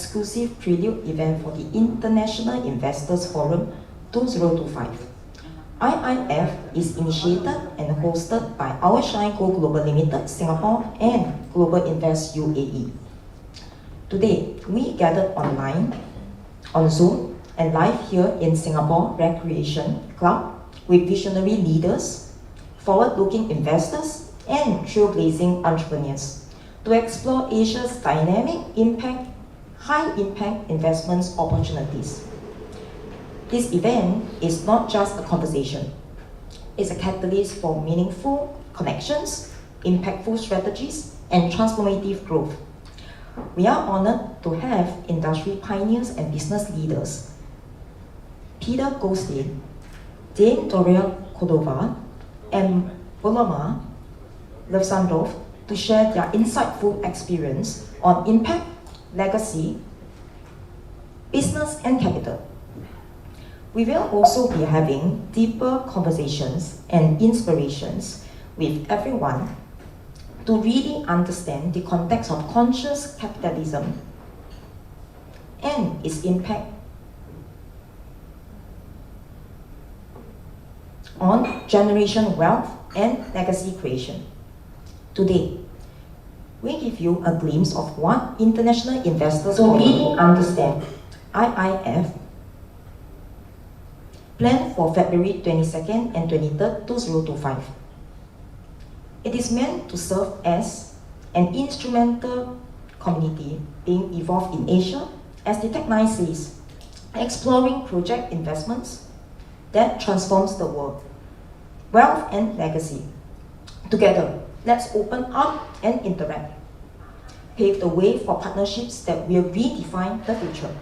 exclusive Prelude event for the International Investors Forum 2025. IIF is initiated and hosted by Our Shine Go Global Limited Singapore and Global Invest UAE. Today, we gathered online, on Zoom, and live here in Singapore Recreation Club with visionary leaders, forward-looking investors, and trailblazing entrepreneurs to explore Asia's dynamic high-impact investments opportunities. This event is not just a conversation. It's a catalyst for meaningful connections, impactful strategies, and transformative growth. We are honored to have industry pioneers and business leaders, Peter Goldstein, Dame Doria Cordova, and Volodymyr Levsandrov to share their insightful experience on impact, legacy, business, and capital. We will also be having deeper conversations and inspirations with everyone to really understand the context of conscious capitalism and its impact on generation wealth and legacy creation. Today, we give you a glimpse of what international investors to really understand IIF planned for February 22nd and 23rd, 2025. It is meant to serve as an instrumental community being evolved in Asia, as the tagline says, exploring project investments that transforms the world, wealth and legacy. Together, let's open up and interact, pave the way for partnerships that will redefine the future.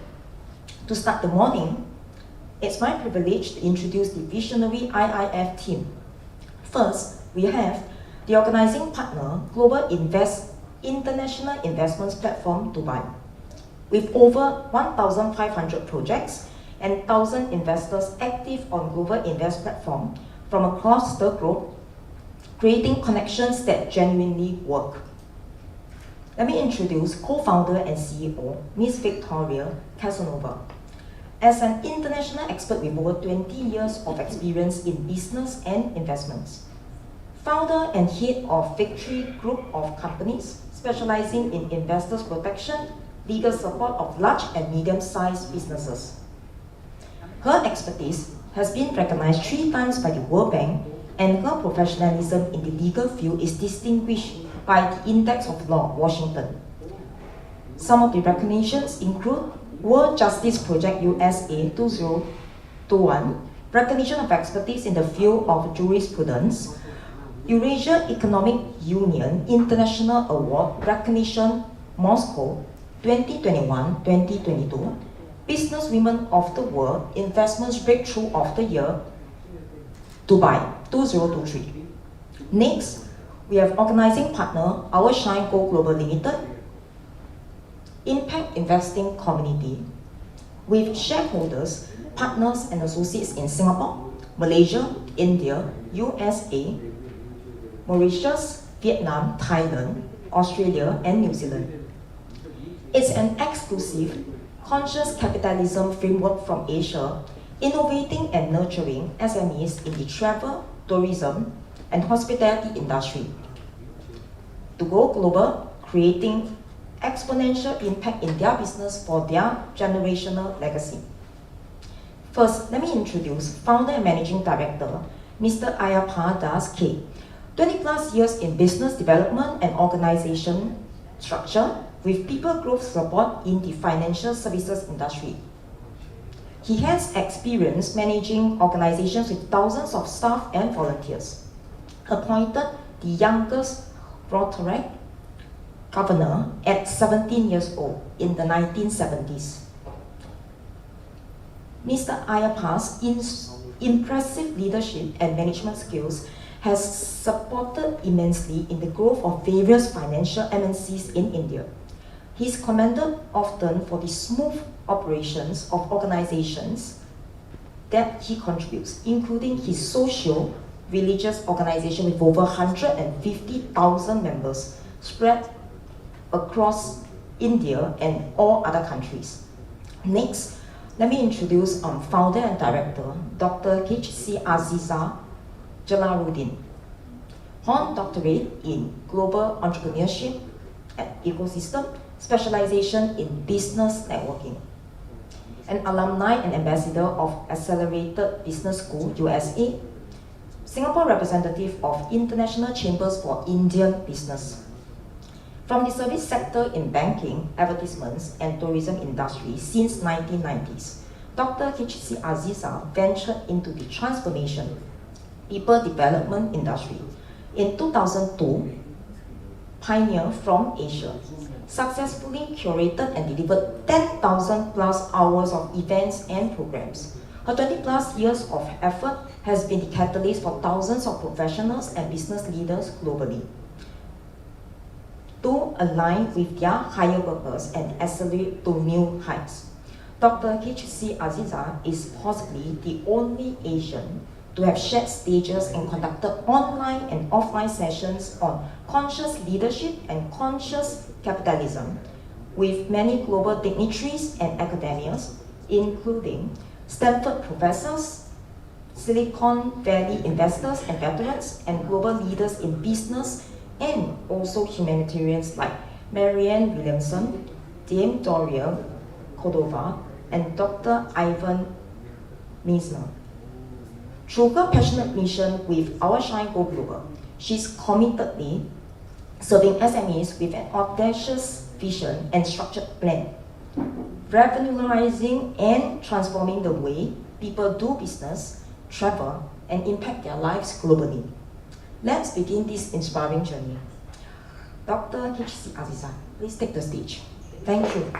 To start the morning, it's my privilege to introduce the visionary IIF team. First, we have the organizing partner, International Investments Platform Dubai, with over 1,500 projects and 1,000 investors active on Global Invest Platform from across the globe, creating connections that genuinely work. Let me introduce co-founder and CEO, Ms. Victoria Casanova. As an international expert with over 20 years of experience in business and investments, founder and head of Victory Group of companies specializing in investors protection, legal support of large and medium-sized businesses. Her expertise has been recognized 3 times by the World Bank, and her professionalism in the legal field is distinguished by the Index of Law, Washington. Some of the recognitions include World Justice Project USA 2021, recognition of expertise in the field of jurisprudence, Eurasia Economic Union International Award recognition, Moscow 2021-2022, Business Women of the World Investments Breakthrough of the Year, Dubai 2023. Next, we have organizing partner, Our Shine Go Global Limited, impact investing community, with shareholders, partners, and associates in Singapore, Malaysia, India, USA, Mauritius, Vietnam, Thailand, Australia, and New Zealand. It's an exclusive, conscious capitalism framework from Asia, innovating and nurturing SMEs in the travel, tourism, and hospitality industry to go global, creating exponential impact in their business for their generational legacy. First, let me introduce founder and managing director, Mr. Ayappa Das K. 20 plus years in business development and organization structure with people growth support in the financial services industry. He has experience managing organizations with thousands of staff and volunteers. Appointed the youngest Rotary governor at 17 years old in the 1970s. Mr. Ayappa's impressive leadership and management skills has supported immensely in the growth of various financial MNCs in India. He is commended often for the smooth operations of organizations that he contributes, including his socio-religious organization with over 150,000 members spread across India, and all other countries. Next, let me introduce founder and director, Dr. H.C. Aziza Jalaluddin. Hon Doctorate in Global Entrepreneurship and Ecosystem, specialization in Business Networking. An alumni and ambassador of Accelerated Business School, USA, Singapore representative of International Chambers for Indian Business. From the service sector in banking, advertisements, and tourism industry since 1990s, Dr. H.C. Aziza ventured into the transformation people development industry. In 2002, Pioneer from Asia successfully curated and delivered 10,000 plus hours of events and programs. Her 20 plus years of effort has been the catalyst for thousands of professionals and business leaders globally to align with their higher purpose and accelerate to new heights. Dr. H.C. Aziza is possibly the only Asian to have shared stages and conducted online and offline sessions on conscious leadership and conscious capitalism with many global dignitaries and academics, including Stanford professors, Silicon Valley investors and veterans, and global leaders in business, and also humanitarians like Marianne Williamson, Dame Doria Cordova, and Dr. Ivan Misner. Through her passionate mission with Our Shine Go Global, she's committedly serving SMEs with an audacious vision and structured plan, revolutionizing and transforming the way people do business, travel, and impact their lives globally. Let's begin this inspiring journey. Dr. H.C. Aziza, please take the stage. Thank you.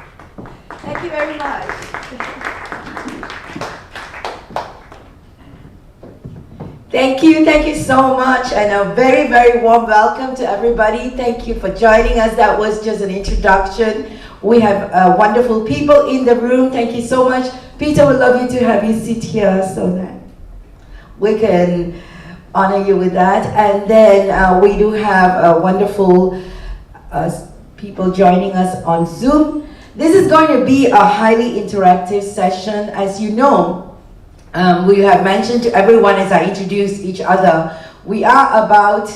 Thank you very much. Thank you so much, and a very, very warm welcome to everybody. Thank you for joining us. That was just an introduction. We have wonderful people in the room. Thank you so much. Peter, would love you to have you sit here so that we can honor you with that. And then we do have wonderful people joining us on Zoom. This is going to be a highly interactive session. As you know, we have mentioned to everyone as I introduce each other, we are about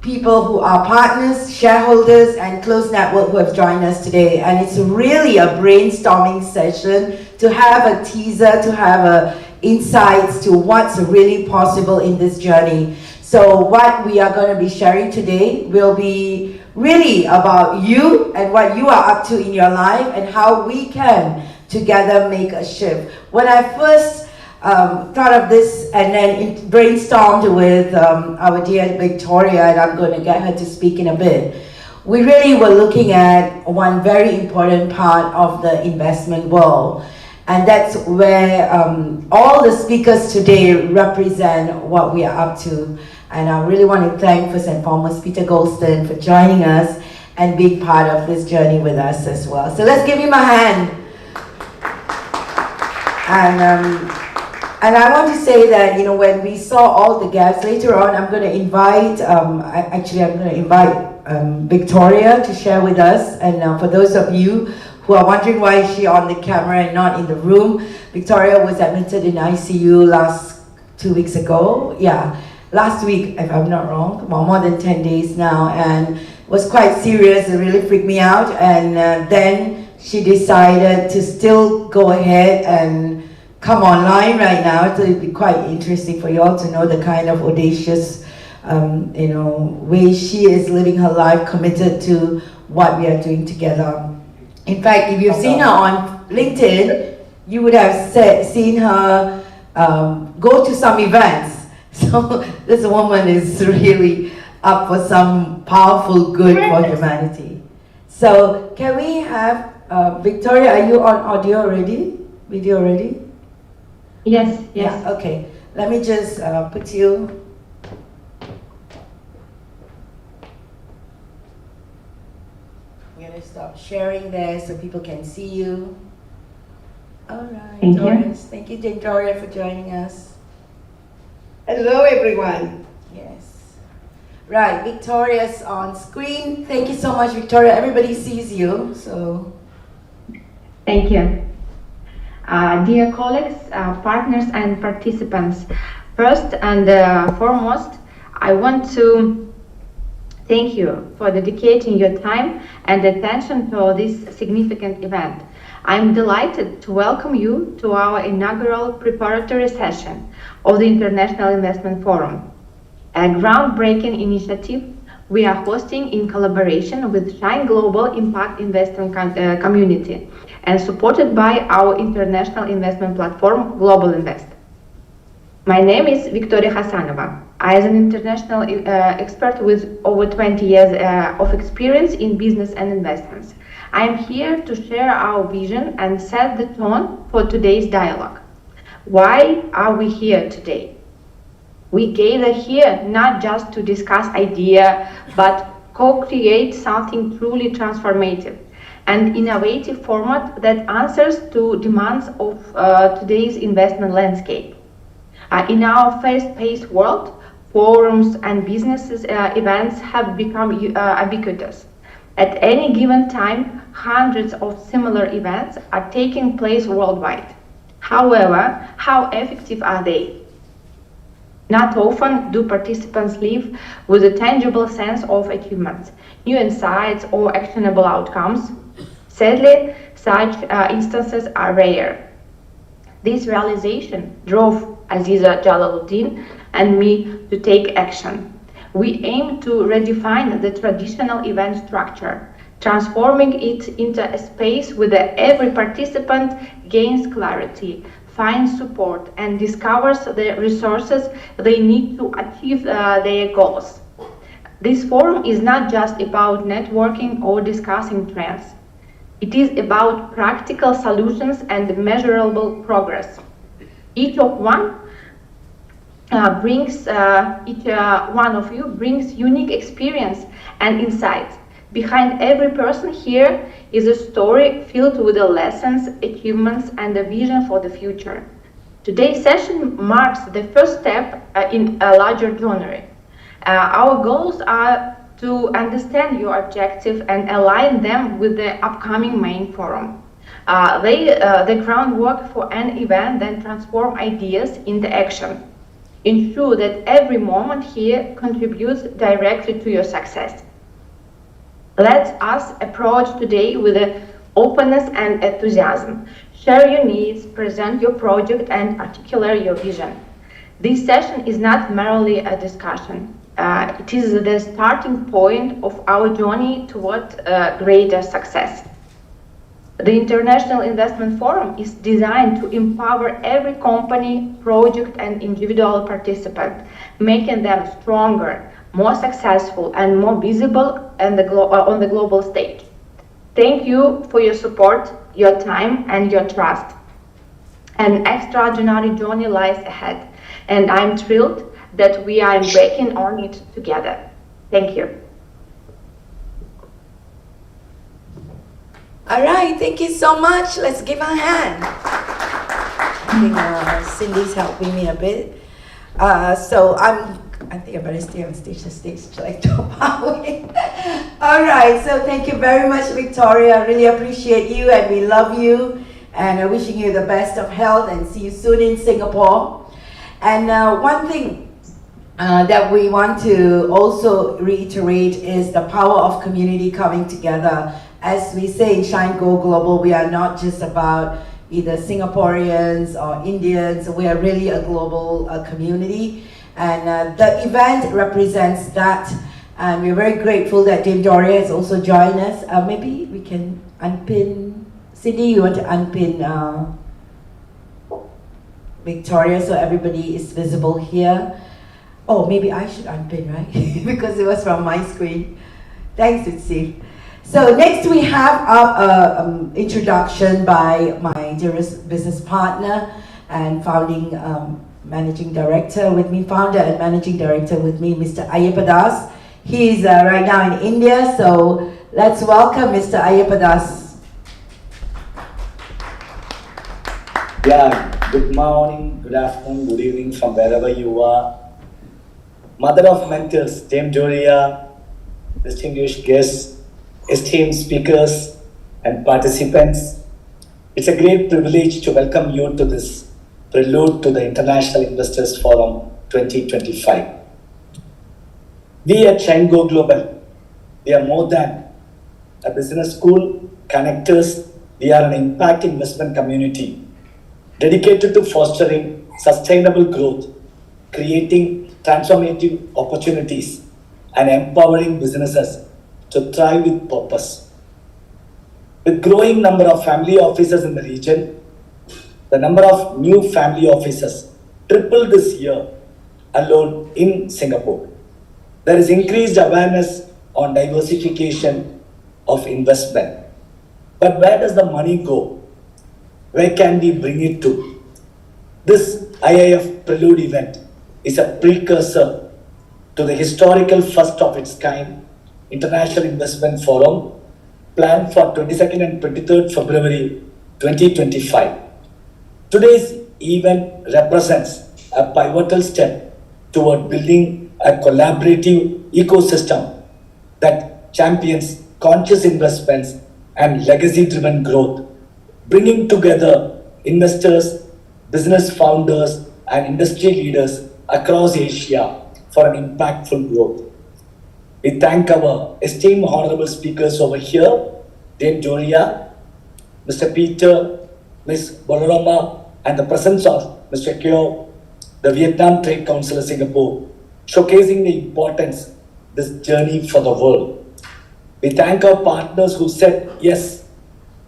people who are partners, shareholders, and close network who have joined us today. And it's really a brainstorming session to have a teaser, to have insights to what's really possible in this journey. So what we are going to be sharing today will be really about you and what you are up to in your life and how we can together make a shift. When I first thought of this and then brainstormed with our dear Victoria, and I'm going to get her to speak in a bit, we really were looking at one very important part of the investment world. And that's where all the speakers today represent what we are up to. And I really want to thank first and foremost Peter Goldston for joining us and being part of this journey with us as well. So let's give him a hand. And I want to say that, you know, when we saw all the gaps, later on I'm going to invite, Victoria to share with us. And for those of you who are wondering why is she on the camera and not in the room, Victoria was admitted in ICU 2 weeks ago. Yeah, last week, if I'm not wrong, well, more than 10 days now, and was quite serious. It really freaked me out. And then she decided to still go ahead and come online right now. So it'd be quite interesting for you all to know the kind of audacious, way she is living her life, committed to what we are doing together. In fact, if you've seen her on LinkedIn, you would have seen her go to some events. So this woman is really up for some powerful good for humanity. So can we have, Victoria, are you on audio already? Video already? Yes. Yeah, okay. Let me just put you. I'm going to stop sharing there so people can see you. All right, Thank Doris. you. Thank you, Victoria, for joining us. Hello, everyone. Yes. Right, Victoria's on screen. Thank you so much, Victoria. Everybody sees you, so. Thank you. Dear colleagues, partners and participants, first and foremost, I want to thank you for dedicating your time and attention to this significant event. I'm delighted to welcome you to our inaugural preparatory session of the International Investment Forum, a groundbreaking initiative we are hosting in collaboration with Shine Global Impact Investing Community and supported by our international investment platform, Global Invest. My name is Victoria Hasanova. I am an international expert with over 20 years of experience in business and investments. I am here to share our vision and set the tone for today's dialogue. Why are we here today? We gather here not just to discuss ideas, but co-create something truly transformative, an innovative format that answers to demands of today's investment landscape. In our fast-paced world, forums and businesses events have become ubiquitous. At any given time, hundreds of similar events are taking place worldwide. However, how effective are they? Not often do participants leave with a tangible sense of achievements, new insights, or actionable outcomes. Sadly, such instances are rare. This realization drove Aziza Jalaluddin and me to take action. We aim to redefine the traditional event structure, transforming it into a space where every participant gains clarity, finds support, and discovers the resources they need to achieve their goals. This forum is not just about networking or discussing trends. It is about practical solutions and measurable progress. Each one of you brings unique experience and insights. Behind every person here is a story filled with the lessons, achievements, and a vision for the future. Today's session marks the first step in a larger journey. Our goals are to understand your objective and align them with the upcoming main forum. The groundwork for an event then transform ideas into action. Ensure that every moment here contributes directly to your success. Let us approach today with openness and enthusiasm. Share your needs, present your project, and articulate your vision. This session is not merely a discussion. It is the starting point of our journey toward greater success. The International Investment Forum is designed to empower every company, project, and individual participant, making them stronger, more successful, and more visible on the global stage. Thank you for your support, your time, and your trust. An extraordinary journey lies ahead, and I'm thrilled that we are embarking on it together. Thank you. All right, thank you so much. Let's give her a hand. I think Cindy's helping me a bit. I think I better stay on stage. The stage like top away. All right, so thank you very much, Victoria. I really appreciate you, and we love you, and wishing you the best of health, and see you soon in Singapore. And one thing that we want to also reiterate is the power of community coming together. As we say in Shine Go Global, we are not just about either Singaporeans or Indians. We are really a global community, and the event represents that. And we're very grateful that Dame Doria has also joined us. Maybe we can unpin. Cindy, you want to unpin Victoria so everybody is visible here? Oh, maybe I should unpin, right? Because it was from my screen. Thanks, Itzi. So next we have an introduction by my dearest business partner and founding managing director with me, founder and managing director with me, Mr. Ayyapadas. He's right now in India, so let's welcome Mr. Ayyapadas. Yeah, good morning, good afternoon, good evening from wherever you are. mother of mentors, Dame Doria, distinguished guests, esteemed speakers and participants. It's a great privilege to welcome you to this Prelude to the International Investors Forum 2025. We at Shine Go Global, we are more than a business school, connectors. We are an impact investment community dedicated to fostering sustainable growth, creating transformative opportunities, and empowering businesses to thrive with purpose. With growing number of family offices in the region, the number of new family offices tripled this year alone in Singapore. There is increased awareness on diversification of investment. But where does the money go? Where can we bring it to? This IIF Prelude event is a precursor to the historical first of its kind International Investment Forum planned for 22nd and 23rd February 2025. Today's event represents a pivotal step toward building a collaborative ecosystem that champions conscious investments and legacy-driven growth, bringing together investors, business founders, and industry leaders across Asia for an impactful growth. We thank our esteemed honorable speakers over here, Dame Doria, Mr. Peter, Ms. Bolorama, and the presence of Mr. Kyo, the Vietnam Trade Council of Singapore, showcasing the importance of this journey for the world. We thank our partners who said yes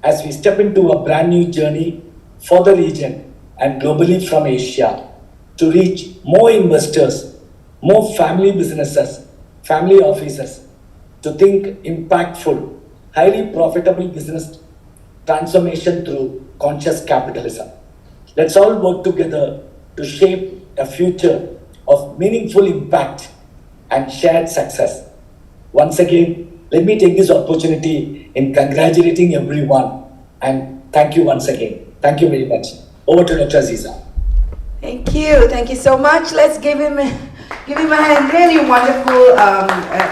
as we step into a brand new journey for the region and globally from Asia to reach more investors, more family businesses, family offices, to think impactful, highly profitable business transformation through conscious capitalism. Let's all work together to shape a future of meaningful impact and shared success. Once again, let me take this opportunity in congratulating everyone and thank you once again. Thank you very much. Over to Dr. Aziza. Thank you so much. Let's give him a hand. Really wonderful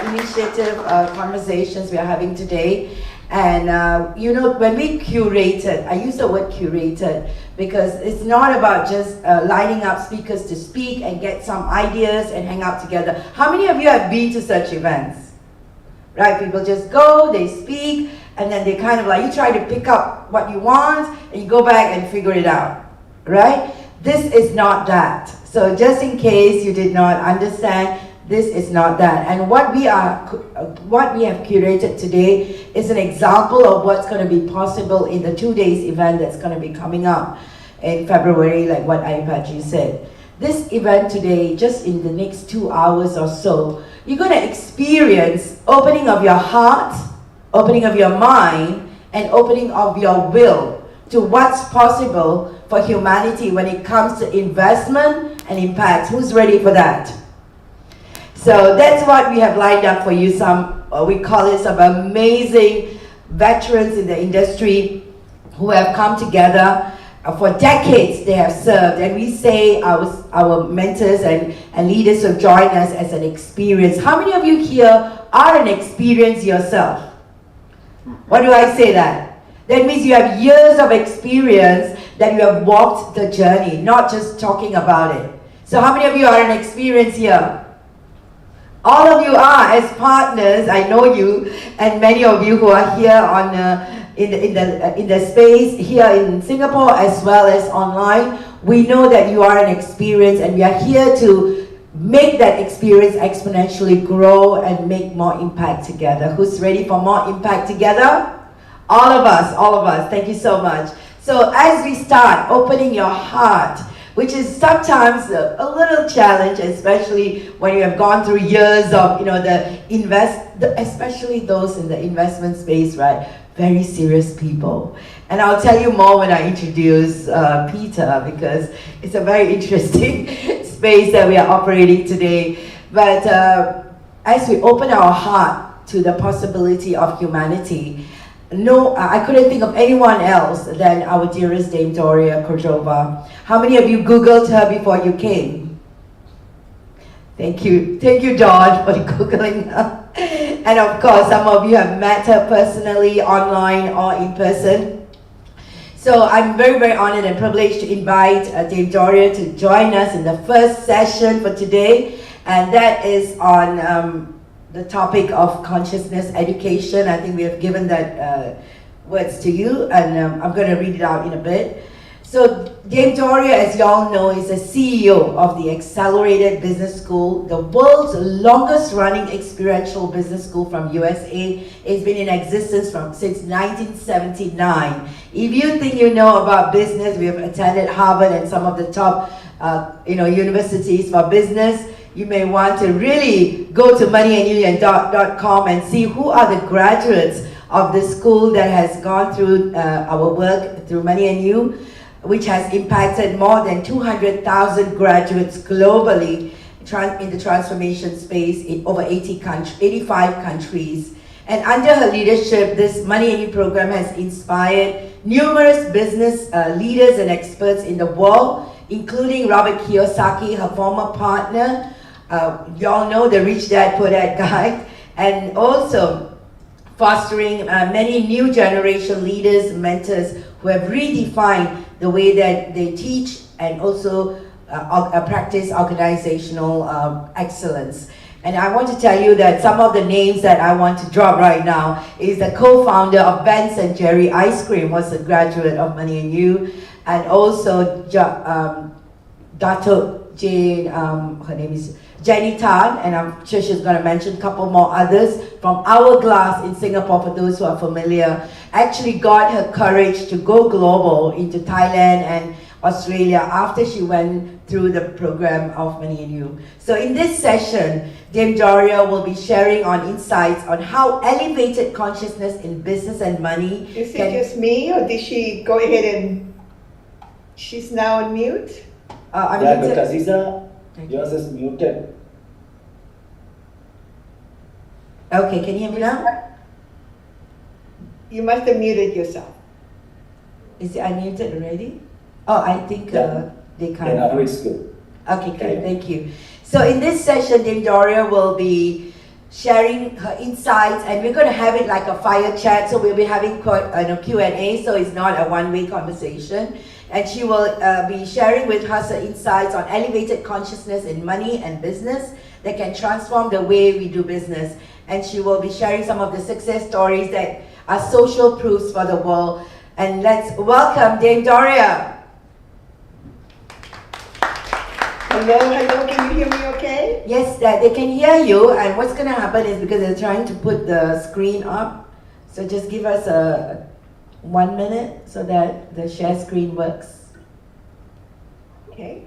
initiative, conversations we are having today. And you know, when we curated, I use the word curated because it's not about just lining up speakers to speak and get some ideas and hang out together. How many of you have been to such events? Right, people just go, they speak, and then they kind of like, you try to pick up what you want, and you go back and figure it out, right? This is not that. So just in case you did not understand, this is not that. And what we have curated today is an example of what's going to be possible in the 2 days event that's going to be coming up in February, like what Ayipaji said. This event today, just in the next 2 hours or so, you're going to experience opening of your heart, opening of your mind, and opening of your will to what's possible for humanity when it comes to investment and impact. Who's ready for that? So that's what we have lined up for you. We call it some amazing veterans in the industry who have come together. For decades they have served, and we say our mentors and leaders have joined us as an experience. How many of you here are an experience yourself? What do I say that? That means you have years of experience, that you have walked the journey, not just talking about it. So how many of you are an experience here? All of you are, as partners. I know you, and many of you who are here on in the space here in Singapore as well as online. We know that you are an experience, and we are here to make that experience exponentially grow and make more impact together. Who's ready for more impact together? All of us. Thank you so much. So as we start opening your heart, which is sometimes a little challenge, especially when you have gone through years of, especially those in the investment space, right? Very serious people. And I'll tell you more when I introduce Peter, because it's a very interesting space that we are operating today. But as we open our heart to the possibility of humanity, I couldn't think of anyone else than our dearest Dame Doria Cordova. How many of you Googled her before you came? Thank you, Dawn, for the Googling. And of course, some of you have met her personally, online or in person. So I'm very, very honored and privileged to invite Dame Doria to join us in the first session for today. And that is on the topic of consciousness education. I think we have given that words to you, and I'm going to read it out in a bit. So Dame Doria, as you all know, is the CEO of the Accelerated Business School, the world's longest running experiential business school from USA. It's been in existence since 1979. If you think you know about business, we have attended Harvard and some of the top universities for business. You may want to really go to moneyandunion.com and see who are the graduates of the school that has gone through our work through Money and You, which has impacted more than 200,000 graduates globally in the transformation space in over 85 countries. And under her leadership, this Money and You program has inspired numerous business leaders and experts in the world, including Robert Kiyosaki, her former partner. You all know the Rich Dad Poor Dad guy, and also fostering many new generation leaders, mentors who have redefined the way that they teach and also practice organizational excellence. And I want to tell you that some of the names that I want to drop right now is the co-founder of Ben's and Jerry Ice Cream, was a graduate of Money and You, and also Dato Jane, her name is Jenny Tan, and I'm sure she's going to mention a couple more others from Hourglass in Singapore, for those who are familiar, actually got her courage to go global into Thailand and Australia after she went through the program of Money and You. So in this session, Dame Doria will be sharing on insights on how elevated consciousness in business and money Is it just me, or did she go ahead and she's now on mute? Yeah, Dr. Aziza, yours is muted. Okay, can you hear me now? You must have muted yourself. Is it unmuted already? Oh, I think Yeah. they Yeah, can't. now it's good. Okay, great, Okay. thank you. So in this session, Dame Doria will be sharing her insights, and we're going to have it like a fire chat. So we'll be having Q&A, so it's not a one-way conversation. And she will be sharing with us her insights on elevated consciousness in money and business that can transform the way we do business. And she will be sharing some of the success stories that are social proofs for the world. And let's welcome Dame Doria. Hello, can you hear me okay? Yes, that they can hear you, and what's going to happen is because they're trying to put the screen up, so just give us a 1 minute so that the share screen works. Okay.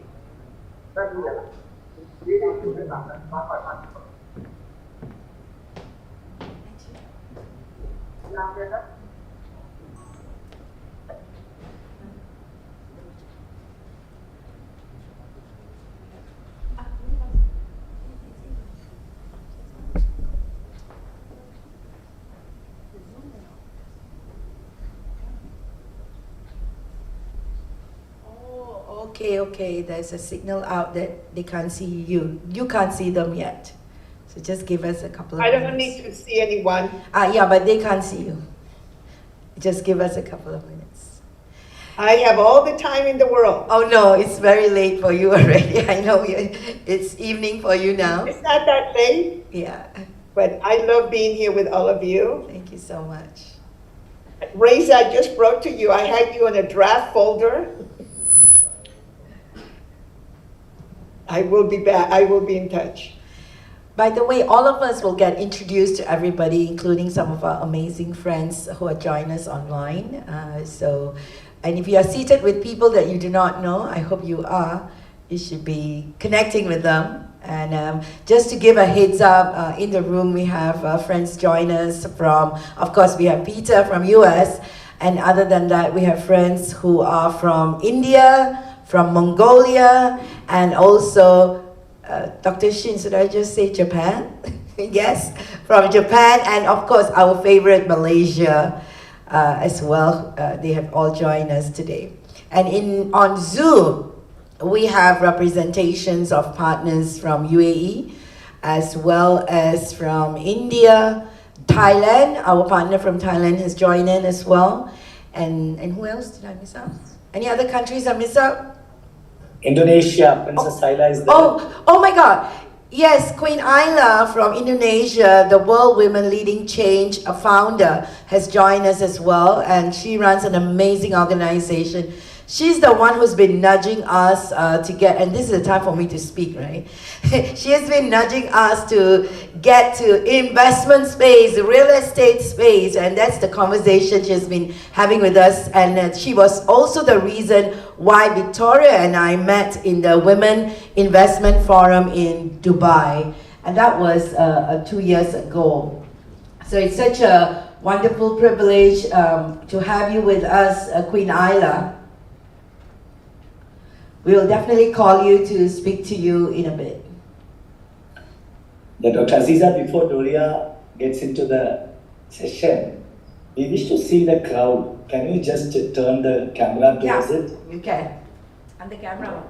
Okay, there's a signal out that they can't see you. You can't see them yet. So just give us a couple of I minutes. don't need to see anyone. Yeah, but they can't see you. Just give us a couple of minutes. I have all the time in the world. Oh no, it's very late for you already. I know it's evening for you now. It's not that late, Yeah, but I love being here with all of you. thank you so much. Reza, I just wrote to you. I had you in a draft folder. I will be back. I will be in touch. By the way, all of us will get introduced to everybody, including some of our amazing friends who are joining us online. And if you are seated with people that you do not know, I hope you are, you should be connecting with them. And just to give a heads up, in the room we have friends join us from, of course, we have Peter from US, and other than that, we have friends who are from India, from Mongolia, and also Dr. Shin, should I just say Japan? Yes, from Japan, and of course our favorite Malaysia as well. They have all joined us today. And on Zoom, we have representations of partners from UAE as well as from India, Thailand. Our partner from Thailand has joined in as well. And who else did I miss out? Any other countries I missed out? Indonesia, Princess Ayla is there. Oh my God. Yes, Queen Ayla from Indonesia, the World Women Leading Change, a founder, has joined us as well, and she runs an amazing organization. She's the one who's been nudging us to get, and this is the time for me to speak, right? She has been nudging us to get to investment space, real estate space, and that's the conversation she has been having with us. And she was also the reason why Victoria and I met in the Women Investment Forum in Dubai, and that was 2 years ago. So it's such a wonderful privilege to have you with us, Queen Ayla. We'll definitely call you to speak to you in a bit. Yeah, Dr. Aziza, before Doria gets into the session, we wish to see the crowd. Can you just turn the camera towards it? You can. And the camera.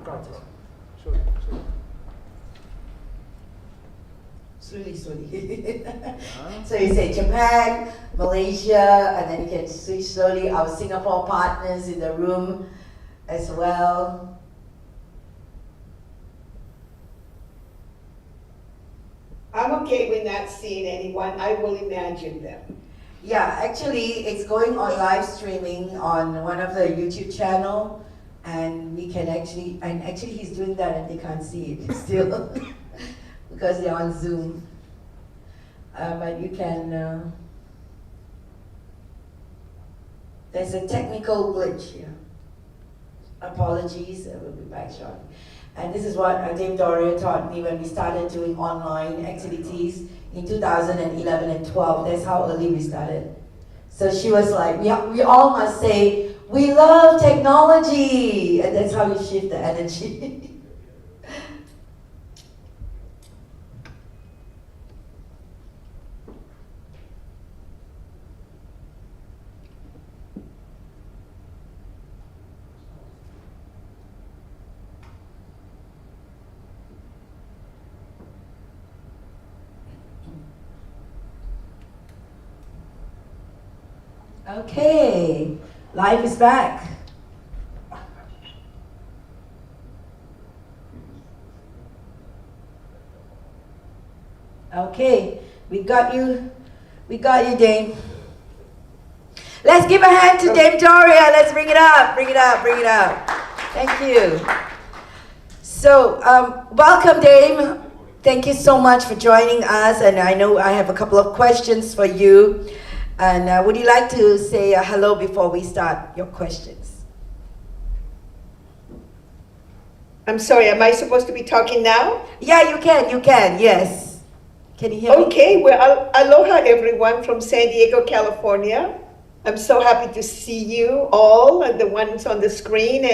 Slowly. So you say Japan, Malaysia, and then you can switch slowly. Our Singapore partners in the room as well. I'm okay with not seeing anyone. I will imagine them. Yeah, actually, it's going on live streaming on one of the YouTube channel, and we can actually he's doing that and they can't see it still because they're on Zoom. But you can. There's a technical glitch here. Apologies, we'll be back shortly. And this is what Dame Doria taught me when we started doing online activities in 2011 and 12. That's how early we started. So she was like, we all must say, we love technology. And that's how you shift the energy. Okay, life is back. Okay, we got you, Dame. Let's give a hand to Dame Doria. Let's bring it up. Thank you. So, welcome, Dame. Thank you so much for joining us, and I know I have a couple of questions for you. And would you like to say hello before we start your questions? I'm sorry, am I supposed to be talking now? Yeah, you can, yes. Can you hear me? Okay, well, aloha everyone from San Diego, California. I'm so happy to see you all, and the ones on the screen,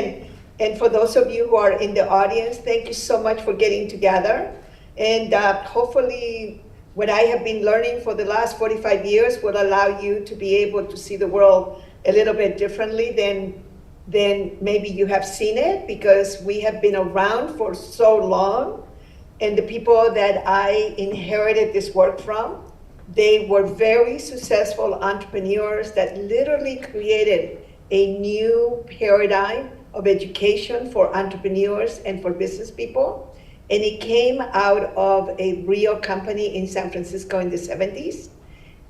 and for those of you who are in the audience, thank you so much for getting together. And hopefully, what I have been learning for the last 45 years will allow you to be able to see the world a little bit differently than maybe you have seen it, because we have been around for so long. And the people that I inherited this work from, they were very successful entrepreneurs that literally created a new paradigm of education for entrepreneurs and for business people. And it came out of a real company in San Francisco in the 70s.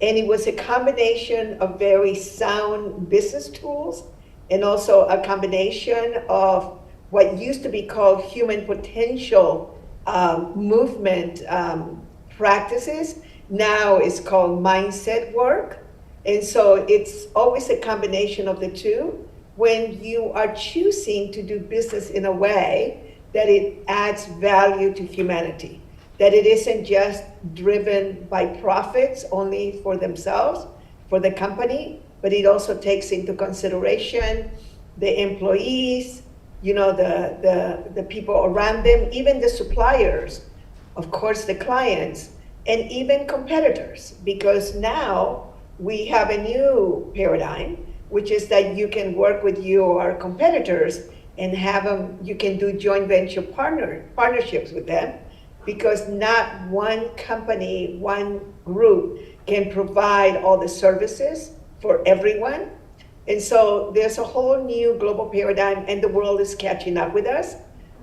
And it was a combination of very sound business tools and also a combination of what used to be called human potential movement practices. Now it's called mindset work. And so it's always a combination of the two when you are choosing to do business in a way that it adds value to humanity, that it isn't just driven by profits only for themselves, for the company, but it also takes into consideration the employees, the people around them, even the suppliers, of course the clients, and even competitors, because now we have a new paradigm, which is that you can work with your competitors and have them, you can do joint venture partnerships with them, because not one company, one group can provide all the services for everyone. And so there's a whole new global paradigm, and the world is catching up with us.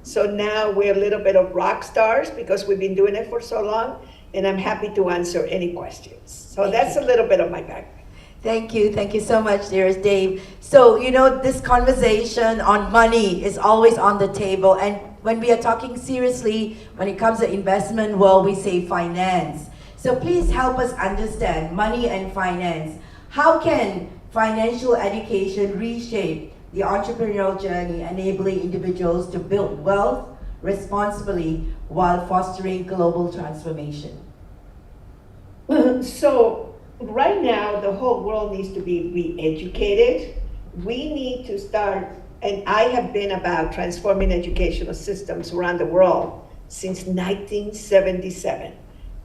So now we're a little bit of rock stars because we've been doing it for so long, and I'm happy to answer any questions. So that's a little bit of my background. Thank you so much, dearest Dave. So, you know, this conversation on money is always on the table, and when we are talking seriously, when it comes to investment world, we say finance. So please help us understand money and finance. How can financial education reshape the entrepreneurial journey, enabling individuals to build wealth responsibly while fostering global transformation? So right now, the whole world needs to be re-educated. We need to start, and I have been about transforming educational systems around the world since 1977.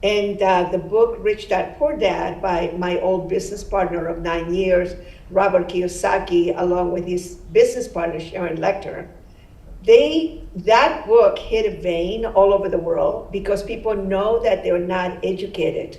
And the book, Rich Dad, Poor Dad, by my old business partner of 9 years, Robert Kiyosaki, along with his business partner, Sharon Lecter, that book hit a vein all over the world because people know that they're not educated.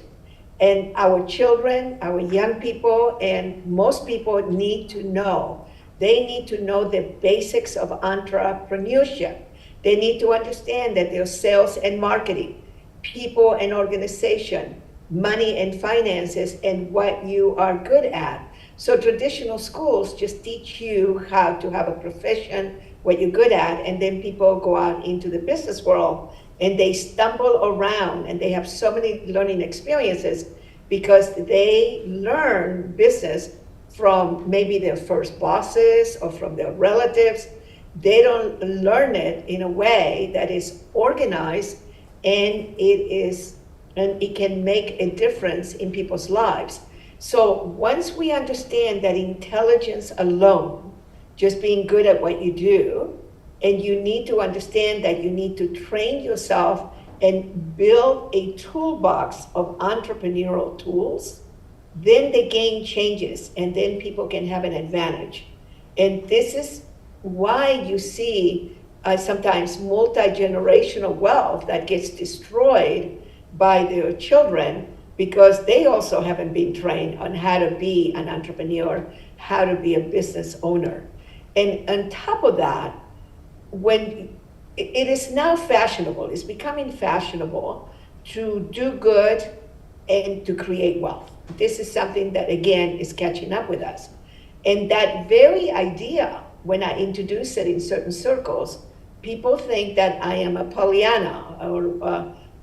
And our children, our young people, and most people need to know. They need to know the basics of entrepreneurship. They need to understand that there's sales and marketing, people and organization, money and finances, and what you are good at. So traditional schools just teach you how to have a profession, what you're good at, and then people go out into the business world and they stumble around and they have so many learning experiences because they learn business from maybe their first bosses or from their relatives. They don't learn it in a way that is organized and it can make a difference in people's lives. So once we understand that intelligence alone, just being good at what you do, and you need to understand that you need to train yourself and build a toolbox of entrepreneurial tools, then the game changes and then people can have an advantage. And this is why you see sometimes multi-generational wealth that gets destroyed by their children because they also haven't been trained on how to be an entrepreneur, how to be a business owner. And on top of that, when it is now fashionable, it's becoming fashionable to do good and to create wealth. This is something that, again, is catching up with us. And that very idea, when I introduce it in certain circles, people think that I am a Pollyanna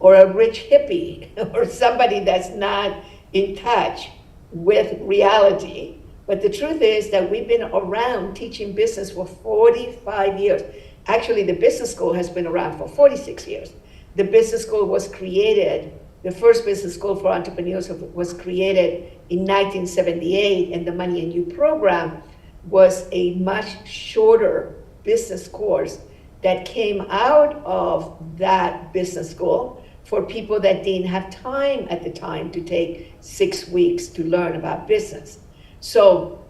or a rich hippie or somebody that's not in touch with reality. But the truth is that we've been around teaching business for 45 years. Actually, the business school has been around for 46 years. The business school was created, the first business school for entrepreneurs was created in 1978, and the Money and You program was a much shorter business course that came out of that business school for people that didn't have time at the time to take 6 weeks to learn about business. So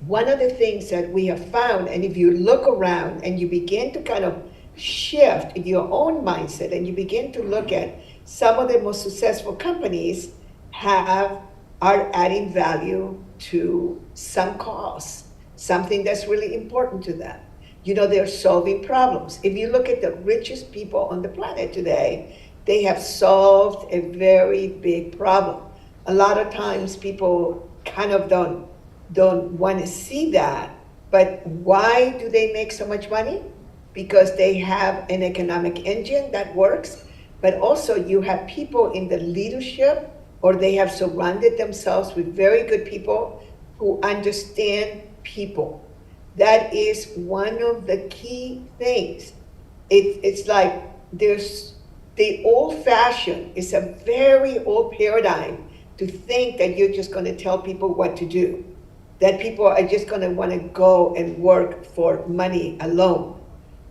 one of the things that we have found, and if you look around and you begin to kind of shift your own mindset and you begin to look at some of the most successful companies are adding value to some cause, something that's really important to them. You know, they're solving problems. If you look at the richest people on the planet today, they have solved a very big problem. A lot of times people kind of don't want to see that, but why do they make so much money? Because they have an economic engine that works, but also you have people in the leadership, or they have surrounded themselves with very good people who understand people. That is one of the key things. It's like there's the old-fashioned, it's a very old paradigm to think that you're just going to tell people what to do, that people are just going to want to go and work for money alone.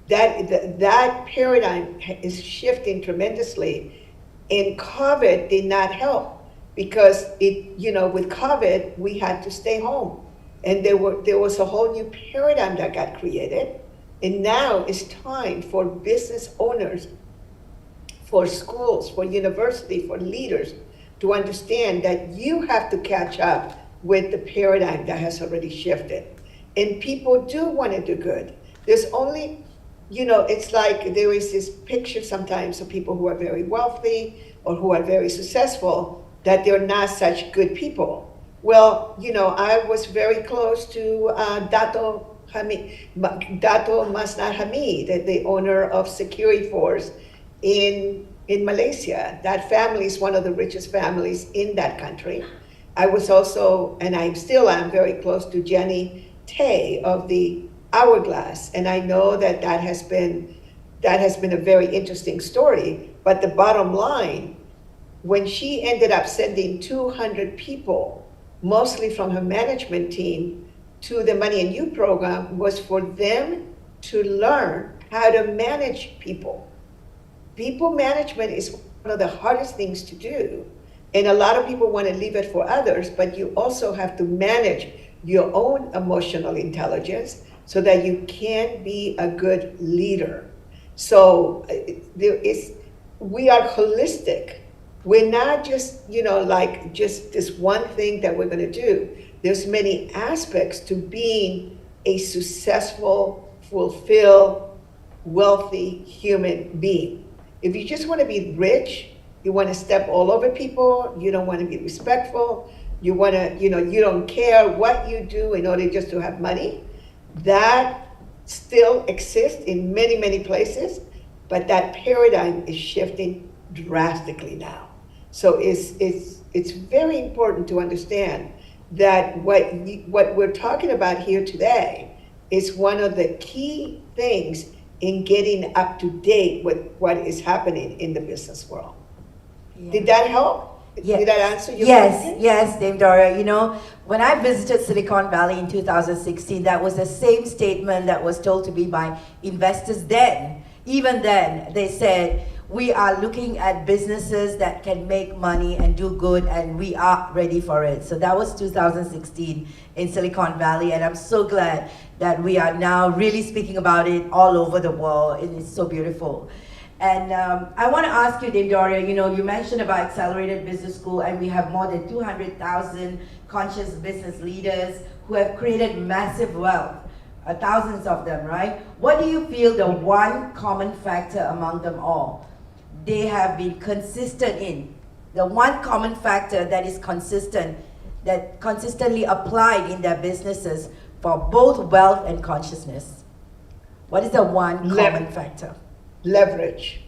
That paradigm is shifting tremendously, and COVID did not help because with COVID we had to stay home, and there was a whole new paradigm that got created, And now it's time for business owners, for schools, for university, for leaders to understand that you have to catch up with the paradigm that has already shifted. And people do want to do good. There's only, it's like there is this picture sometimes of people who are very wealthy or who are very successful, that they're not such good people. Well, I was very close to Dato Masnad Hamid, the owner of Security Force in Malaysia. That family is one of the richest families in that country. I was also, and I still am, very close to Jenny Tay of the Hourglass, and I know that has been a very interesting story. But the bottom line, when she ended up sending 200 people, mostly from her management team, to the Money and You program, was for them to learn how to manage people. People management is one of the hardest things to do. And a lot of people want to leave it for others, but you also have to manage your own emotional intelligence so that you can be a good leader. So we are holistic. We're not just, like just this one thing that we're going to do. There's many aspects to being a successful, fulfilled, wealthy human being. If you just want to be rich, you want to step all over people, you don't want to be respectful, you want to, you don't care what you do in order just to have money, that still exists in many, many places, but that paradigm is shifting drastically now. So it's very important to understand that what we're talking about here today is one of the key things in getting up to date with what is happening in the business world. Yeah. Did that help? Yes. Did that answer your question? Yes, Dame Dora. When I visited Silicon Valley in 2016, that was the same statement that was told to me by investors then. Even then, they said, we are looking at businesses that can make money and do good, and we are ready for it. So that was 2016 in Silicon Valley, and I'm so glad that we are now really speaking about it all over the world, and it's so beautiful. And I want to ask you, Dame Doria, you mentioned about Accelerated Business School, and we have more than 200,000 conscious business leaders who have created massive wealth, thousands of them, right? What do you feel the one common factor among them all they have been consistent in? The one common factor that is consistent, that consistently applied in their businesses for both wealth and consciousness. What is the one common factor? Leverage.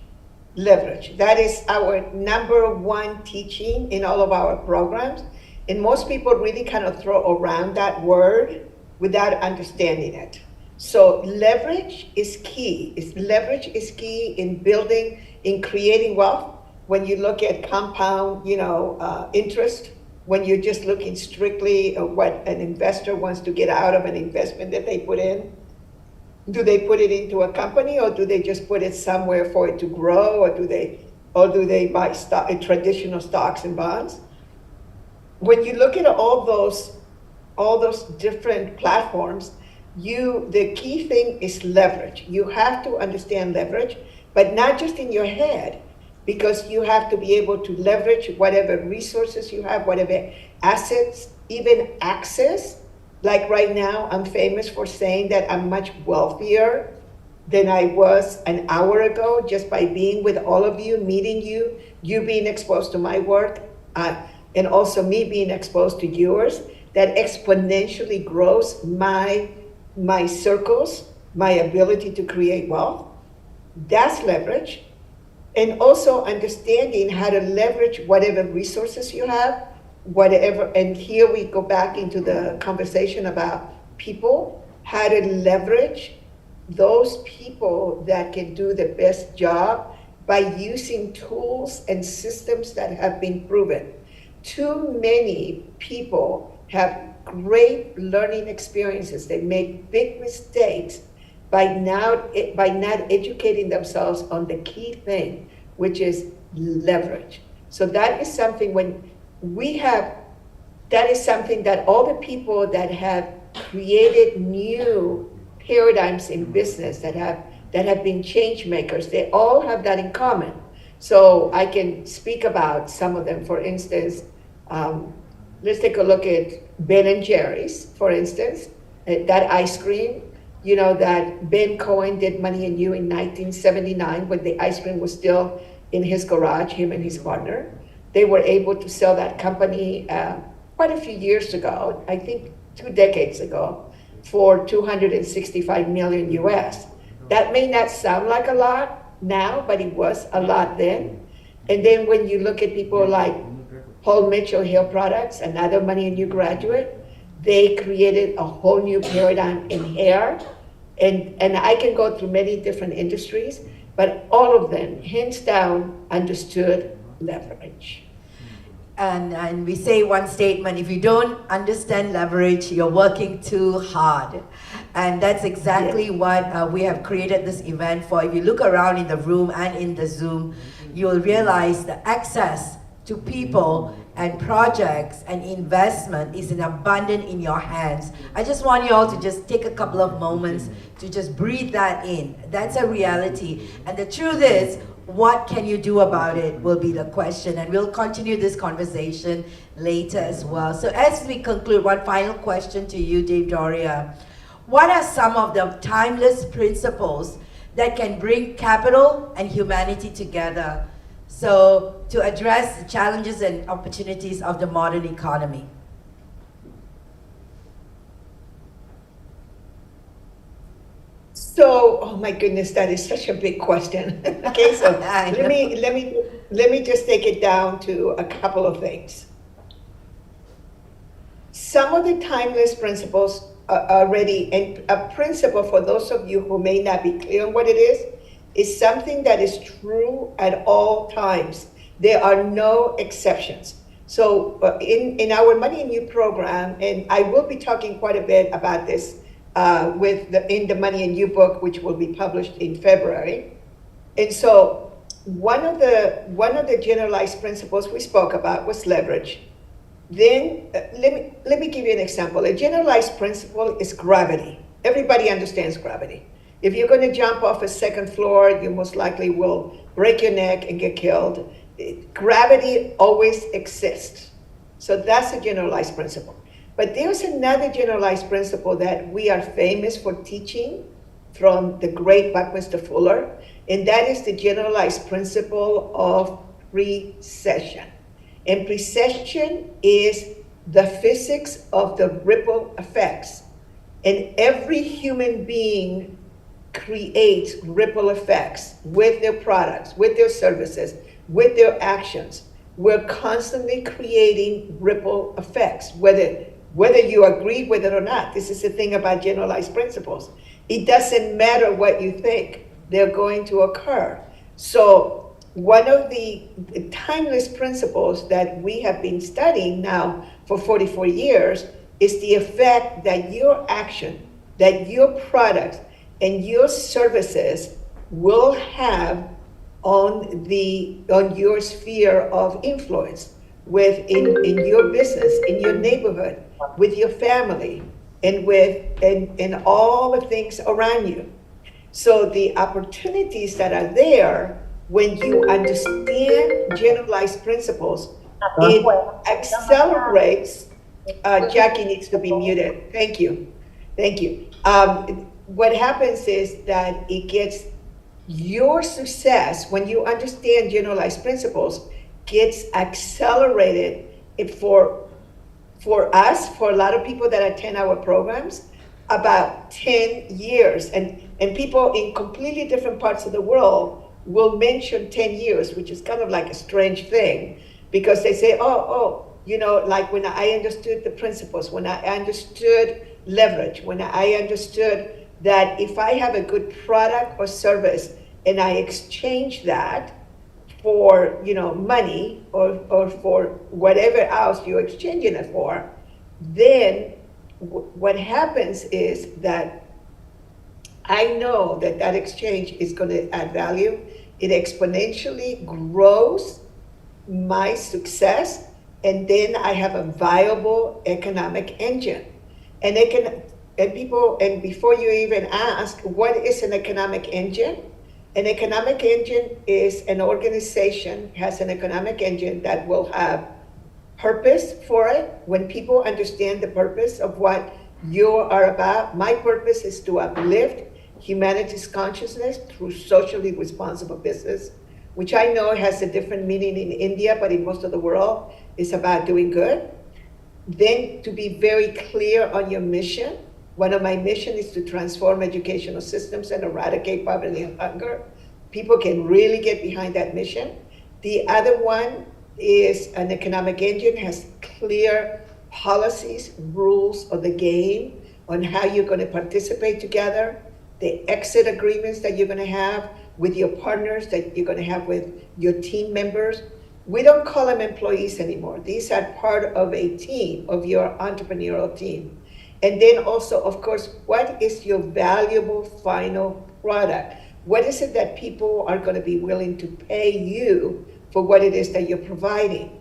That is our number one teaching in all of our programs. And most people really kind of throw around that word without understanding it. So leverage is key. Leverage is key in building, in creating wealth. When you look at compound, interest, when you're just looking strictly at what an investor wants to get out of an investment that they put in, do they put it into a company, or do they just put it somewhere for it to grow, or do they buy traditional stocks and bonds? When you look at all those different platforms, the key thing is leverage. You have to understand leverage, but not just in your head, because you have to be able to leverage whatever resources you have, whatever assets, even access. Like right now, I'm famous for saying that I'm much wealthier than I was an hour ago, just by being with all of you, meeting you, you being exposed to my work, and also me being exposed to yours. That exponentially grows my circles, my ability to create wealth. That's leverage. And also understanding how to leverage whatever resources you have, whatever, and here we go back into the conversation about people, how to leverage those people that can do the best job by using tools and systems that have been proven. Too many people have great learning experiences. They make big mistakes by not educating themselves on the key thing, which is leverage. So that is something that is something that all the people that have created new paradigms in business that have been change makers. They all have that in common. So I can speak about some of them. For instance, let's take a look at Ben and Jerry's, for instance. That ice cream, you know, that Ben Cohen did Money and You in 1979 when the ice cream was still in his garage, him and his partner. They were able to sell that company quite a few years ago, I think 2 decades ago, for 265 million US. That may not sound like a lot now, but it was a lot then. And then when you look at people like Paul Mitchell Hill Products, another Money and You graduate, they created a whole new paradigm in hair. And I can go through many different industries, but all of them, hands down, understood leverage. And we say one statement, if you don't understand leverage, you're working too hard. And that's exactly what we have created this event for. If you look around in the room and in the Zoom, you'll realize the access to people and projects and investment is in abundant in your hands. I just want you all to just take a couple of moments to just breathe that in. That's a reality. And the truth is, what can you do about it will be the question, and we'll continue this conversation later as well. So as we conclude, one final question to you, Dave Doria. What are some of the timeless principles that can bring capital and humanity together, so to address the challenges and opportunities of the modern economy? So, oh my goodness, that is such a big question. Okay, so let me just take it down to a couple of things. Some of the timeless principles are already, and a principle for those of you who may not be clear on what it is something that is true at all times. There are no exceptions. So in our Money and You program, and I will be talking quite a bit about this in the Money and You book, which will be published in February. And so one of the generalized principles we spoke about was leverage. Then let me give you an example. A generalized principle is gravity. Everybody understands gravity. If you're going to jump off a second floor, you most likely will break your neck and get killed. Gravity always exists. So that's a generalized principle. But there's another generalized principle that we are famous for teaching from the great Buckminster Fuller, and that is the generalized principle of precession. And precession is the physics of the ripple effects. And every human being creates ripple effects with their products, with their services, with their actions. We're constantly creating ripple effects, whether you agree with it or not. This is the thing about generalized principles. It doesn't matter what you think, they're going to occur. So one of the timeless principles that we have been studying now for 44 years is the effect that your action, that your products and your services will have on your sphere of influence in your business, in your neighborhood, with your family, and all the things around you. So the opportunities that are there when you understand generalized principles, it accelerates. Jackie needs to be muted. Thank you. What happens is that it gets your success when you understand generalized principles gets accelerated. For us, for a lot of people that attend our programs, about 10 years. And people in completely different parts of the world will mention 10 years, which is kind of like a strange thing, because they say, like when I understood the principles, when I understood leverage, when I understood that if I have a good product or service and I exchange that for money or for whatever else you're exchanging it for, then what happens is that I know that exchange is going to add value. It exponentially grows my success, and then I have a viable economic engine. And And people, and before you even ask, what is an economic engine? An economic engine is an organization, has an economic engine that will have purpose for it. When people understand the purpose of what you are about, my purpose is to uplift humanity's consciousness through socially responsible business, which I know has a different meaning in India, but in most of the world, it's about doing good. Then to be very clear on your mission. One of my missions is to transform educational systems and eradicate poverty and hunger. People can really get behind that mission. The other one is an economic engine, has clear policies, rules of the game on how you're going to participate together, the exit agreements that you're going to have with your partners, that you're going to have with your team members. We don't call them employees anymore. These are part of a team, of your entrepreneurial team. And then also, of course, what is your valuable final product? What is it that people are going to be willing to pay you for what it is that you're providing?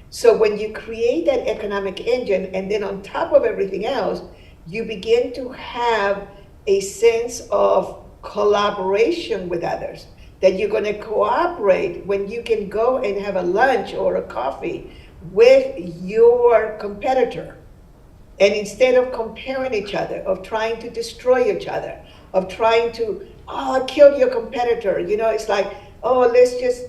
So when you create that economic engine, and then on top of everything else, you begin to have a sense of collaboration with others, that you're going to cooperate when you can go and have a lunch or a coffee with your competitor. And instead of comparing each other, of trying to destroy each other, of trying to, oh, I killed your competitor, you know, it's like, oh, let's just,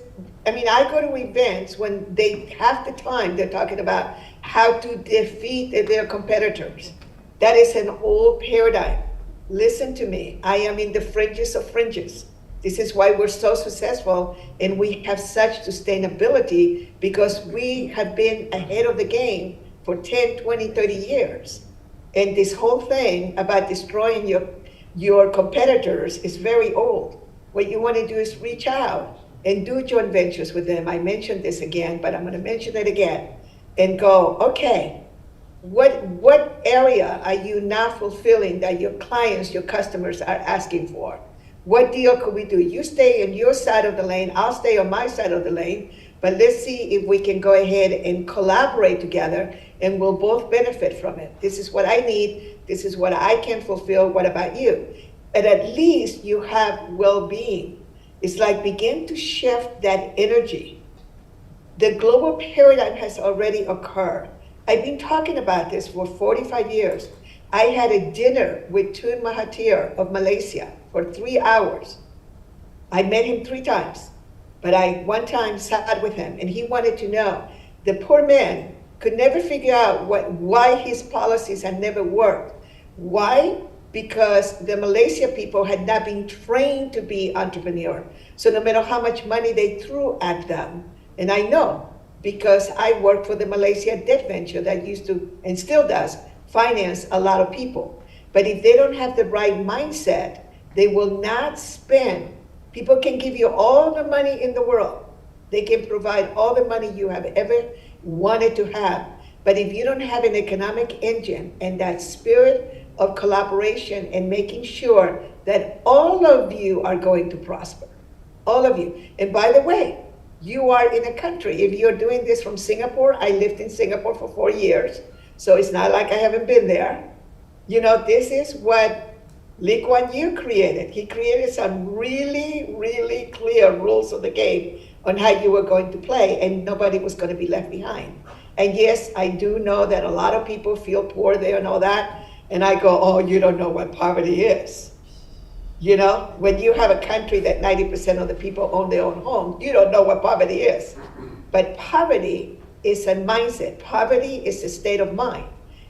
I mean, I go to events when they, half the time they're talking about how to defeat their competitors. That is an old paradigm. Listen to me, I am in the fringes of fringes. This is why we're so successful and we have such sustainability, because we have been ahead of the game for 10, 20, 30 years. And this whole thing about destroying your competitors is very old. What you want to do is reach out and do joint ventures with them. I mentioned this again, but I'm going to mention it again. And go, okay, what area are you not fulfilling that your clients, your customers are asking for? What deal could we do? You stay in your side of the lane, I'll stay on my side of the lane, but let's see if we can go ahead and collaborate together and we'll both benefit from it. This is what I need, this is what I can fulfill, what about you? And at least you have well-being. It's like begin to shift that energy. The global paradigm has already occurred. I've been talking about this for 45 years. I had a dinner with Tun Mahathir of Malaysia for 3 hours. I met him 3 times. But I one time sat with him and he wanted to know, the poor man could never figure out why his policies had never worked. Why? Because the Malaysia people had not been trained to be entrepreneur. So no matter how much money they threw at them, and I know because I worked for the Malaysia debt venture that used to, and still does, finance a lot of people. But if they don't have the right mindset, they will not spend. People can give you all the money in the world. They can provide all the money you have ever wanted to have. But if you don't have an economic engine and that spirit of collaboration and making sure that all of you are going to prosper, all of you. And by the way, you are in a country. If you're doing this from Singapore, I lived in Singapore for 4 years. So it's not like I haven't been there. You know, this is what Lee Kuan Yew created. He created some really, really clear rules of the game on how you were going to play, and nobody was going to be left behind. And yes, I do know that a lot of people feel poor there and all that, and I go, oh, you don't know what poverty is. You know, when you have a country that 90% of the people own their own home, you don't know what poverty is. But poverty is a mindset. Poverty is a state of mind.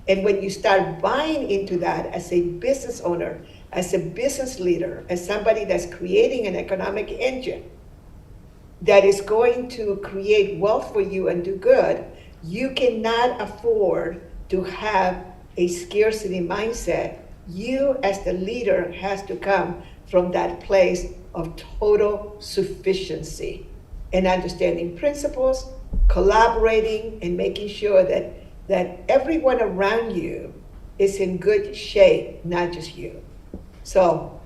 And when you start buying into that as a business owner, as a business leader, as somebody that's creating an economic engine that is going to create wealth for you and do good, you cannot afford to have a scarcity mindset. You as the leader has to come from that place of total sufficiency and understanding principles, collaborating, and making sure that everyone around you is in good shape, not just you. So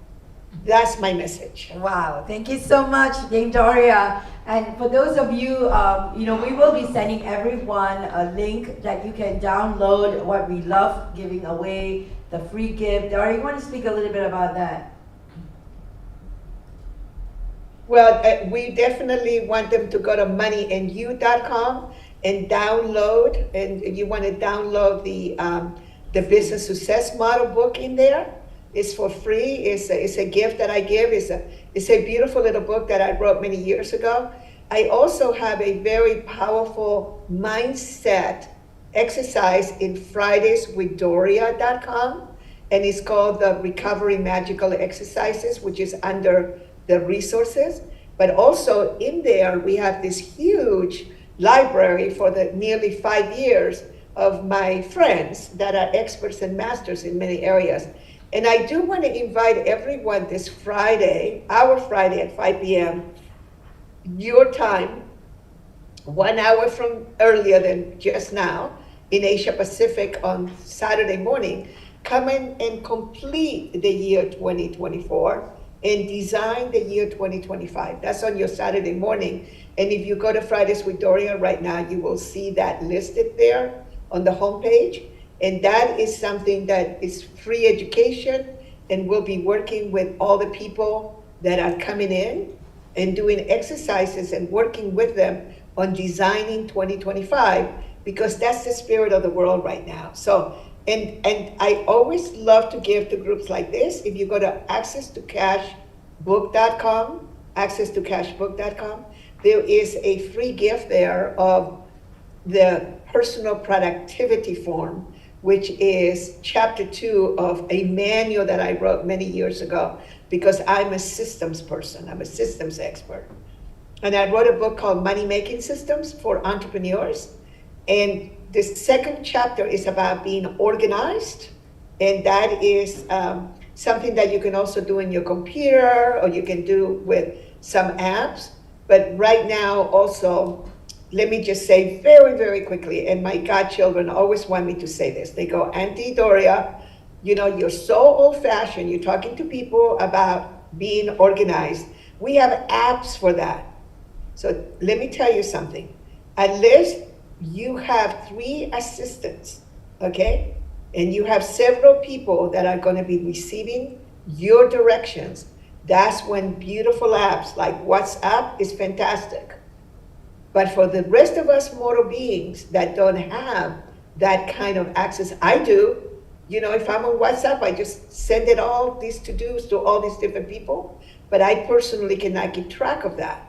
that's my message. Wow, thank you so much, Dame Doria. And for those of you, we will be sending everyone a link that you can download what we love giving away the free gift. Dara, you want to speak a little bit about that? Well, we definitely want them to go to moneyandyou.com and download, and you want to download the business success model book in there. It's for free. It's a gift that I give. It's a beautiful little book that I wrote many years ago. I also have a very powerful mindset exercise in fridayswithdoria.com, and it's called the Recovery Magical Exercises, which is under the resources. But also in there, we have this huge library for the nearly 5 years of my friends that are experts and masters in many areas. And I do want to invite everyone this Friday, our Friday at 5 p.m., your time, 1 hour from earlier than just now, in Asia Pacific on Saturday morning, come in and complete the year 2024 and design the year 2025. That's on your Saturday morning. And if you go to Fridays with Doria right now, you will see that listed there on the homepage. And that is something that is free education, and we'll be working with all the people that are coming in and doing exercises and working with them on designing 2025, because that's the spirit of the world right now. So, and I always love to give to groups like this. If you go to accesstocashbook.com, accesstocashbook.com, there is a free gift there of the personal productivity form, which is chapter 2 of a manual that I wrote many years ago, because I'm a systems person, I'm a systems expert. And I wrote a book called Money Making Systems for Entrepreneurs. And the second chapter is about being organized. And that is something that you can also do in your computer, or you can do with some apps. But right now also, let me just say very, very quickly, and my godchildren always want me to say this. They go, Auntie Doria, you know, you're so old-fashioned. You're talking to people about being organized. We have apps for that. So let me tell you something. At least you have 3 assistants, okay? And you have several people that are going to be receiving your directions. That's when beautiful apps like WhatsApp is fantastic. But for the rest of us mortal beings that don't have that kind of access, I do. You know, if I'm on WhatsApp, I just send it all these to-dos to all these different people. But I personally cannot keep track of that.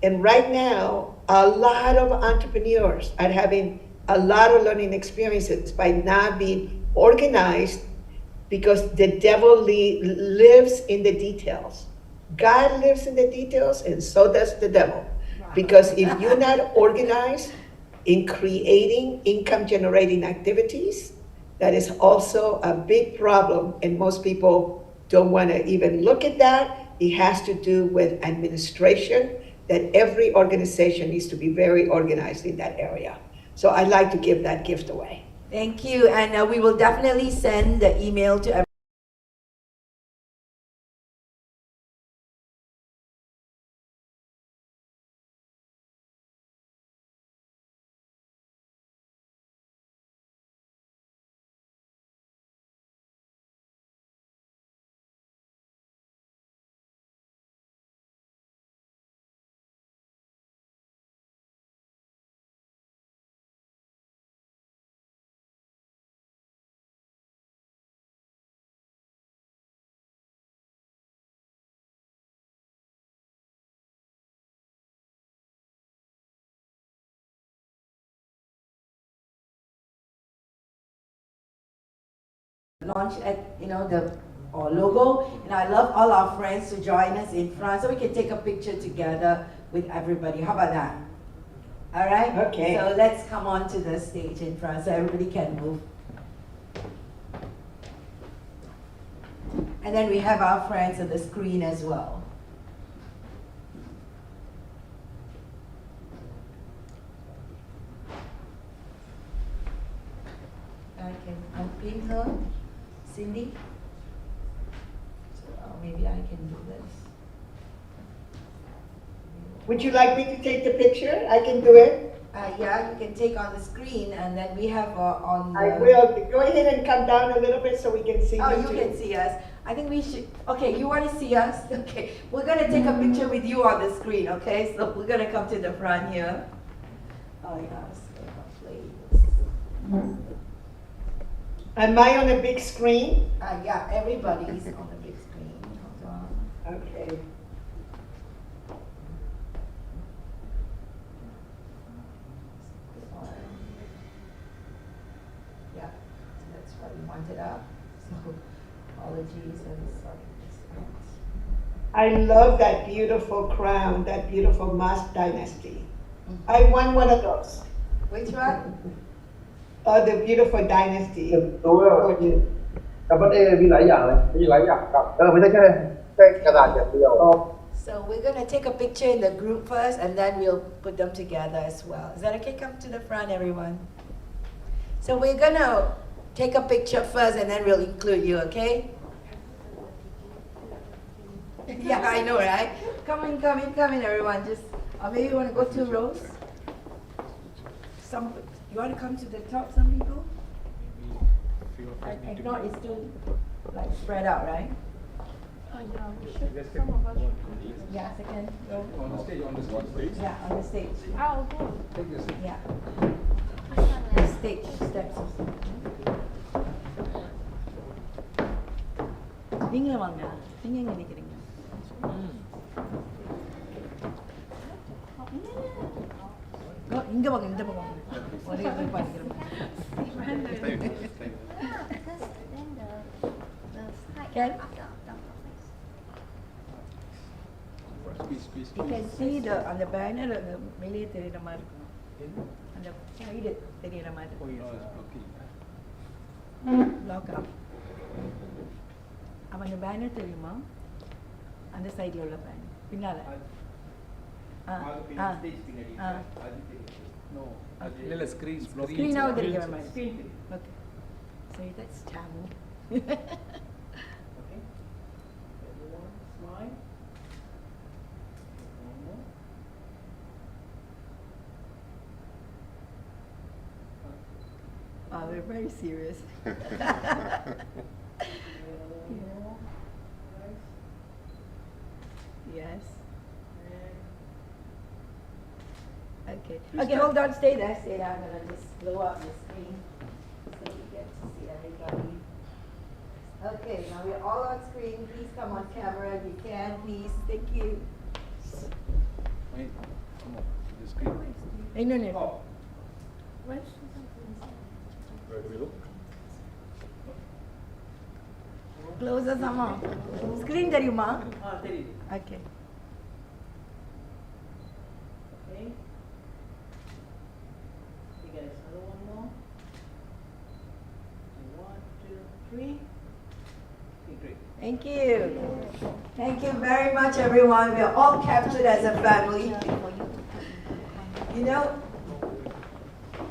And right now, a lot of entrepreneurs are having a lot of learning experiences by not being organized, because the devil lives in the details. God lives in the details, and so does the devil. Because if you're not organized in creating income generating activities, that is also a big problem, and most people don't want to even look at that. It has to do with administration, that every organization needs to be very organized in that area. So I'd like to give that gift away. Thank you, and we will definitely send the email to everyone. Launch at, you know, the logo, and I love all our friends to join us in front so we can take a picture together with everybody. How about that? All right? Okay. So let's come on to the stage in front so everybody can move. And then we have our friends on the screen as well. I can unpin her. Cindy? So maybe I can do this. Would you like me to take the picture? I can do it. Yeah, you can take on the screen, and then we have on the... I will. Go ahead and come down a little bit so we can see Oh, you you too. can see us. I think we should... Okay, you want to see us? Okay, we're going to take a picture with you on the screen, okay? So we're going to come to the front here. Oh, yes. Am I on a big screen? Yeah, everybody's on the big screen. Hold on. Okay. Yeah, so that's why we wanted up. So apologies and sorry. I love that beautiful crown, that beautiful Mas dynasty. I want one of those. Which one? Oh, the beautiful dynasty. รู้ว่ากับประเทศมีหลายอย่างเลยมีหลายอย่างครับไม่ใช่แค่กระดาษอย่างเดียว So we're going to take a picture in the group first, and then we'll put them together as well. Is that okay? Come to the front, everyone. So we're going to take a picture first, and then we'll include you, okay? Yeah, I know, right? Come in, everyone. Just, or maybe you want to go 2 rows? You want to come to the top, some people? If not, it's still like spread out, right? Yeah, second row. On the stage. Yeah, on the stage. Oh, okay. Take this. Yeah. The stage steps. நீங்களும் வாங்க நீங்க எங்க நிக்கிறீங்க இங்க வாங்க இந்த பக்கம் வாங்க ஒரே இது பாத்துக்கிறோம் Can? You can see on the banner அந்த வெளியே தெரியுற மாதிரி இருக்கும் அந்த சைடு தெரியுற மாதிரி block up அப்ப அந்த பேனர் தெரியுமா அந்த சைடுல உள்ள பேனர் பின்னால இல்ல ஸ்கிரீன் ஸ்கிரீனாவது தெரியுற மாதிரி okay so that's Tamil Okay. Everyone smile. we're very serious. Yes. Okay. Okay, hold on, stay there. I'm gonna just blow up the screen so we get to see everybody. Okay, now we're all on screen. Please come on camera if you can, please. Thank you. Wait, come on. The screen. Hey, no. Oh. What? Where do we look? Closer some more. Screen தெரியுமா? தெரியுது. Okay. Okay. You guys, another one more. 1, 2, 3. Okay, great. Thank you. Thank you very much, everyone. We are all captured as a family. You know?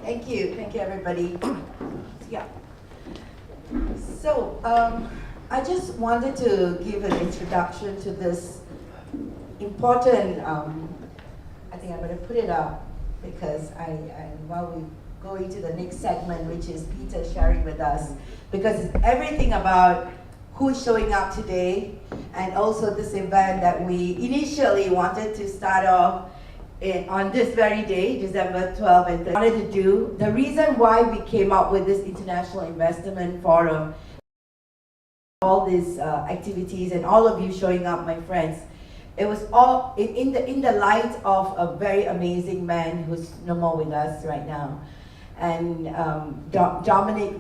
Thank you, everybody. Yeah. So, I just wanted to give an introduction to this important, I think I'm going to put it up because while we go into the next segment, which is Peter sharing with us, because it's everything about who's showing up today, and also this event that we initially wanted to start off on this very day, December 12th and 13th, wanted to do. The reason why we came up with this International Investment Forum, all these activities and all of you showing up, my friends, it was all in the light of a very amazing man who's no more with us right now. And Dominic